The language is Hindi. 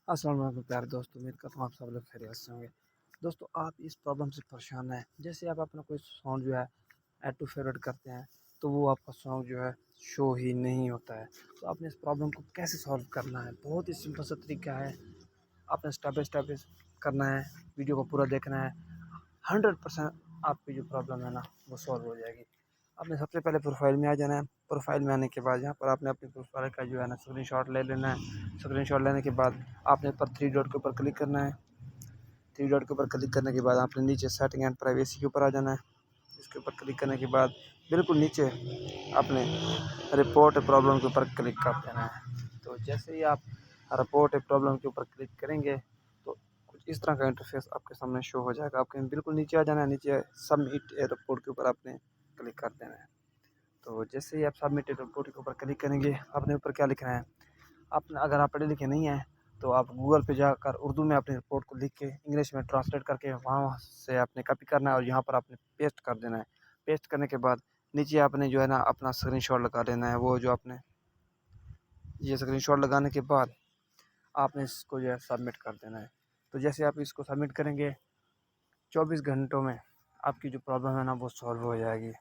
अस्सलाम वालेकुम प्यारे दोस्तों, उम्मीद करता हूँ आप सब लोग खैरियत से होंगे। दोस्तों, आप इस प्रॉब्लम से परेशान हैं, जैसे आप अपना कोई सॉन्ग जो है ऐड टू फेवरेट करते हैं, तो वो आपका सॉन्ग जो है शो ही नहीं होता है। तो आपने इस प्रॉब्लम को कैसे सॉल्व करना है? बहुत ही सिंपल सा तरीका है। आपने स्टेप बाय स्टेप करना है, वीडियो को पूरा देखना है। 100% आपकी जो प्रॉब्लम है ना, वो सॉल्व हो जाएगी। आपने सबसे पहले प्रोफाइल में आ जाना है। प्रोफाइल में आने के बाद यहाँ पर आपने अपनी प्रोफाइल का जो है ना स्क्रीनशॉट ले लेना है। स्क्रीनशॉट लेने के बाद आपने ऊपर थ्री डॉट के ऊपर क्लिक करना है। थ्री डॉट के ऊपर क्लिक करने के बाद आपने नीचे सेटिंग एंड प्राइवेसी के ऊपर आ जाना है। इसके ऊपर क्लिक करने के बाद बिल्कुल नीचे आपने रिपोर्ट प्रॉब्लम के ऊपर क्लिक कर देना है। तो जैसे ही आप रिपोर्ट प्रॉब्लम के ऊपर क्लिक करेंगे, तो कुछ इस तरह का इंटरफेस आपके सामने शो हो जाएगा। आपके बिल्कुल नीचे आ जाना है, नीचे सबमिट ए रिपोर्ट के ऊपर आपने क्लिक कर देना है। तो जैसे ही आप सबमिट रिपोर्ट के ऊपर क्लिक करेंगे, आपने ऊपर क्या लिखना है? आप अगर आप पढ़े लिखे नहीं हैं, तो आप गूगल पे जाकर उर्दू में अपनी रिपोर्ट को लिख के इंग्लिश में ट्रांसलेट करके वहाँ से आपने कॉपी करना है और यहाँ पर आपने पेस्ट कर देना है। पेस्ट करने के बाद नीचे आपने जो है ना अपना स्क्रीनशॉट लगा देना है। वो जो आपने ये स्क्रीनशॉट लगाने के बाद आपने इसको जो है सबमिट कर देना है। तो जैसे आप इसको सबमिट करेंगे, 24 घंटों में आपकी जो प्रॉब्लम है ना वो सॉल्व हो जाएगी।